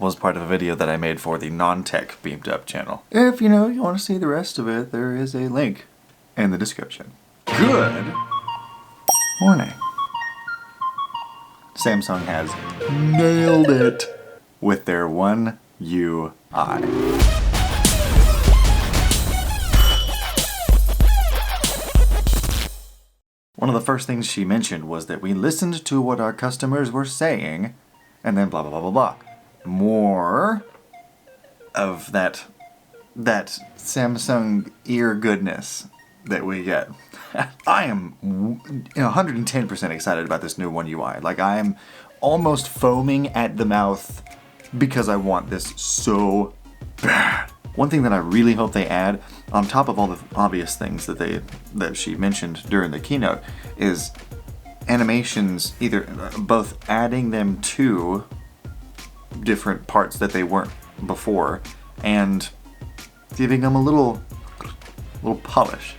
was part of a video that I made for the non-tech BeamtUp channel. If you want to see the rest of it, there is a link in the description. Good morning. Samsung has nailed it with their One UI. One of the first things she mentioned was that we listened to what our customers were saying, and then blah blah blah blah blah. More of that Samsung ear goodness that we get. I am 110% excited about this new One UI. Like, I am almost foaming at the mouth because I want this so bad. One thing that I really hope they add, on top of all the obvious things that she mentioned during the keynote, is animations, either both adding them to different parts that they weren't before, and giving them a little polish.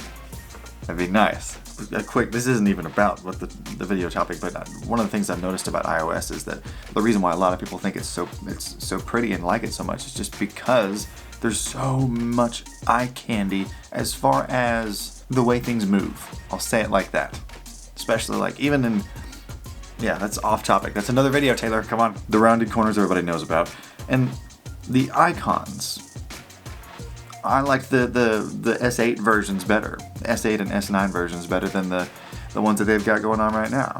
That'd be nice. This isn't even about what the video topic, but one of the things I've noticed about iOS is that the reason why a lot of people think it's so pretty and like it so much is just because there's so much eye candy as far as the way things move. I'll say it like that. Especially like even in, yeah, that's off topic. That's another video, Taylor, come on. The rounded corners everybody knows about. And the icons. I like the S8 versions better. S8 and S9 versions better than the ones that they've got going on right now,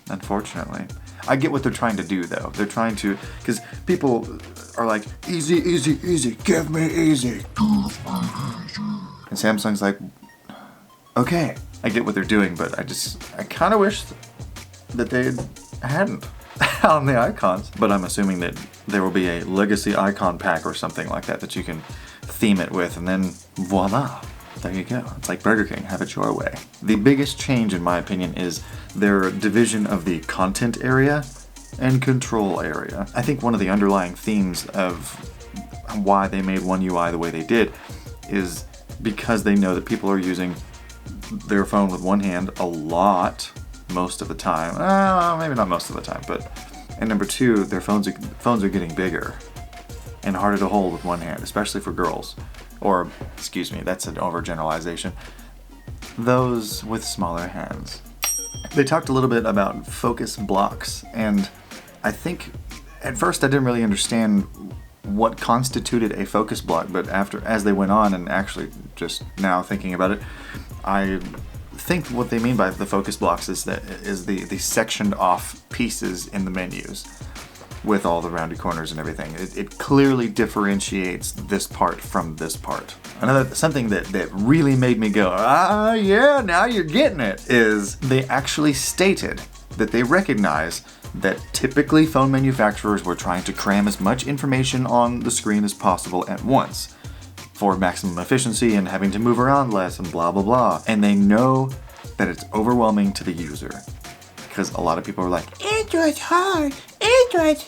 unfortunately. I get what they're trying to do though. They're trying to, because people are like, easy, easy, easy, give me easy. And Samsung's like, okay, I get what they're doing, but I kind of wish that they hadn't on the icons. But I'm assuming that there will be a legacy icon pack or something like that you can theme it with, and then voila, there you go. It's like Burger King, have it your way. The biggest change, in my opinion, is their division of the content area and control area. I think one of the underlying themes of why they made One UI the way they did is because they know that people are using their phone with one hand a lot, most of the time. Maybe not most of the time, but, and number two, their phones are getting bigger and harder to hold with one hand, especially for girls. Or, excuse me, that's an overgeneralization. Those with smaller hands. They talked a little bit about focus blocks, and I think at first I didn't really understand what constituted a focus block, but as they went on and actually just now thinking about it, I think what they mean by the focus blocks is the sectioned off pieces in the menus with all the rounded corners and everything. It clearly differentiates this part from this part. Something that really made me go, yeah, now you're getting it, is they actually stated that they recognize that typically phone manufacturers were trying to cram as much information on the screen as possible at once for maximum efficiency and having to move around less and blah blah blah. And they know that it's overwhelming to the user. Because a lot of people are like, Android's hard, Android's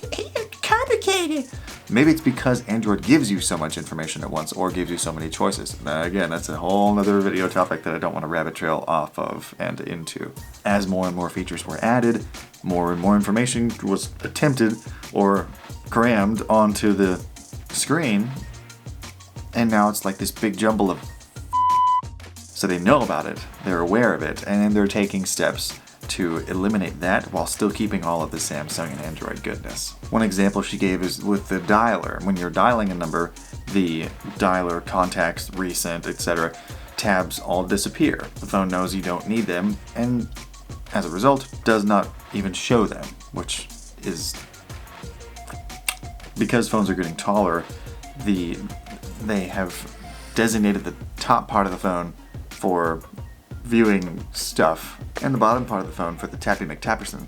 complicated. Maybe it's because Android gives you so much information at once or gives you so many choices. Now, again, that's a whole other video topic that I don't want to rabbit trail off of and into. As more and more features were added, more and more information was attempted or crammed onto the screen, and now it's like this big jumble of. So they know about it, they're aware of it, and then they're taking steps to eliminate that while still keeping all of the Samsung and Android goodness. One example she gave is with the dialer. When you're dialing a number, the dialer, contacts, recent, etc. tabs all disappear. The phone knows you don't need them, and as a result, does not even show them, which is because phones are getting taller, they have designated the top part of the phone for viewing stuff and the bottom part of the phone for the Tappy McTapperson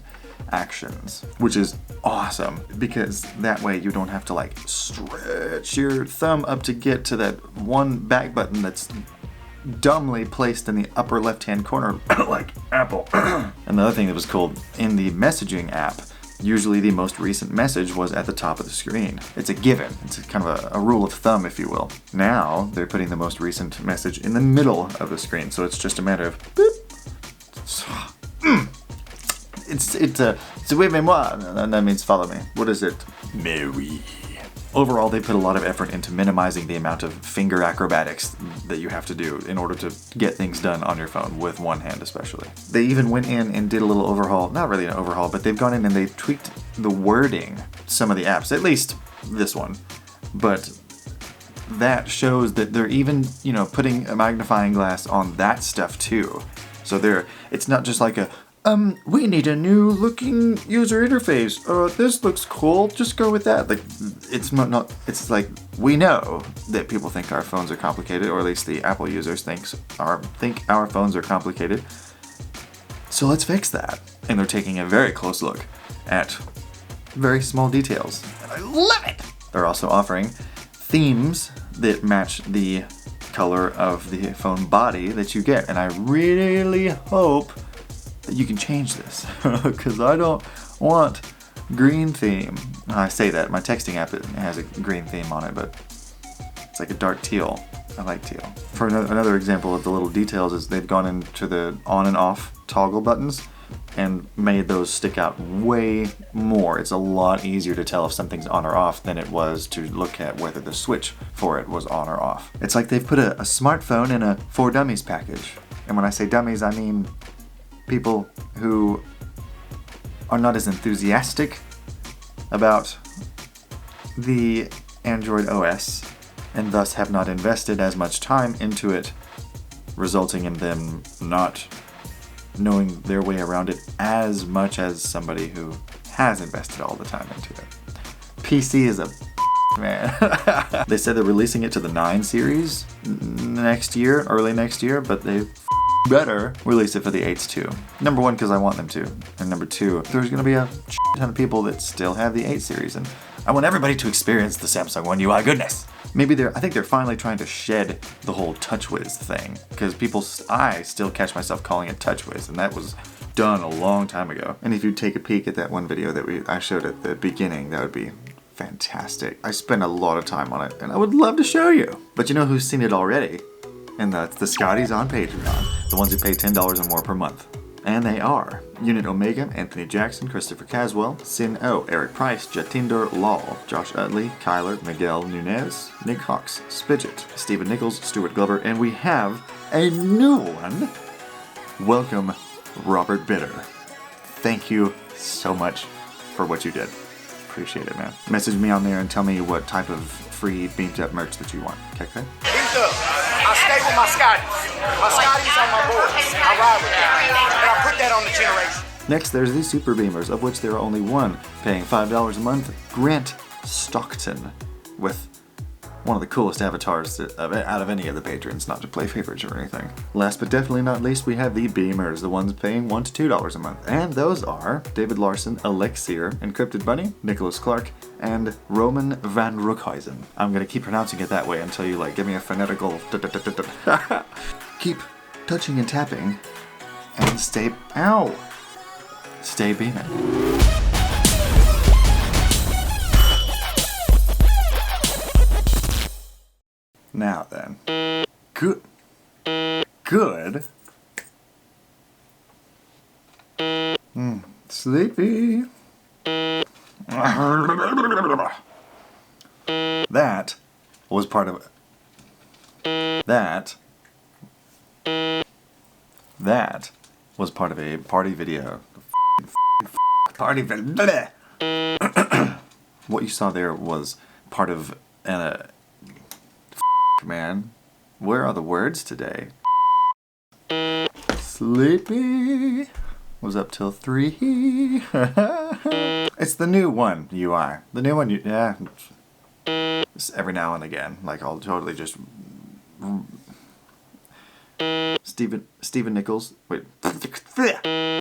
actions, which is awesome because that way you don't have to like stretch your thumb up to get to that one back button that's dumbly placed in the upper left-hand corner like Apple. Another thing that was cool, in the messaging app, usually the most recent message was at the top of the screen. It's a given. It's kind of a rule of thumb, if you will. Now they're putting the most recent message in the middle of the screen, so it's just a matter of boop. Suivez-moi. That means follow me. What is it? Mary. Overall, they put a lot of effort into minimizing the amount of finger acrobatics that you have to do in order to get things done on your phone, with one hand especially. They even went in and did a little overhaul, not really an overhaul, but they've gone in and they've tweaked the wording, some of the apps, at least this one. But that shows that they're even, putting a magnifying glass on that stuff too. So it's not just like we need a new looking user interface. This looks cool. Just go with that. Like, it's not. It's like, we know that people think our phones are complicated, or at least the Apple users think our phones are complicated. So let's fix that. And they're taking a very close look at very small details. And I love it. They're also offering themes that match the color of the phone body that you get, and I really hope that you can change this, because I don't want green theme. I say that, my texting app has a green theme on it, but it's like a dark teal. I like teal. For another example of the little details is they've gone into the on and off toggle buttons and made those stick out way more. It's a lot easier to tell if something's on or off than it was to look at whether the switch for it was on or off. It's like they've put a smartphone in a For Dummies package. And when I say dummies, I mean people who are not as enthusiastic about the Android OS and thus have not invested as much time into it, resulting in them not knowing their way around it as much as somebody who has invested all the time into it. PC is a man. They said they're releasing it to the 9 series next year, early next year, but they better release it for the 8s too. Number one, because I want them to. And number two, there's going to be a ton of people that still have the 8 series, and I want everybody to experience the Samsung One UI goodness. Maybe I think they're finally trying to shed the whole TouchWiz thing, because I still catch myself calling it TouchWiz, and that was done a long time ago. And if you take a peek at that one video that I showed at the beginning, that would be fantastic. I spent a lot of time on it, and I would love to show you. But you know who's seen it already? And that's the Scotties on Patreon, the ones who pay $10 or more per month. And they are Unit Omega, Anthony Jackson, Christopher Caswell, Sin O, Eric Price, Jatinder Lal, Josh Utley, Kyler, Miguel Nunez, Nick Hawks, Spidget, Stephen Nichols, Stuart Glover, and we have a new one. Welcome, Robert Bitter. Thank you so much for what you did. Appreciate it, man. Message me on there and tell me what type of free BeamtUp merch that you want. Okay? BeamtUp. I stay with my Scotties. My Scotties are my boys. I ride with them. And I put that on the generation. Next, there's the Super Beamers, of which there are only one, paying $5 a month, Grant Stockton, with one of the coolest avatars out of any of the patrons, not to play favorites or anything. Last but definitely not least, we have the Beamers, the ones paying $1 to $2 a month. And those are David Larson, Elixir, Encrypted Bunny, Nicholas Clark, and Roman van Rookhuizen. I'm gonna keep pronouncing it that way until you give me a phonetical Keep touching and tapping, and stay beaming. Now then, good. Sleepy. That was part of a party video. Party video. What you saw there was part of an man, where are the words today? Sleepy was up till 3. It's the new one UI. The new one, yeah. Just every now and again, I'll totally just Stephen Nichols. Wait.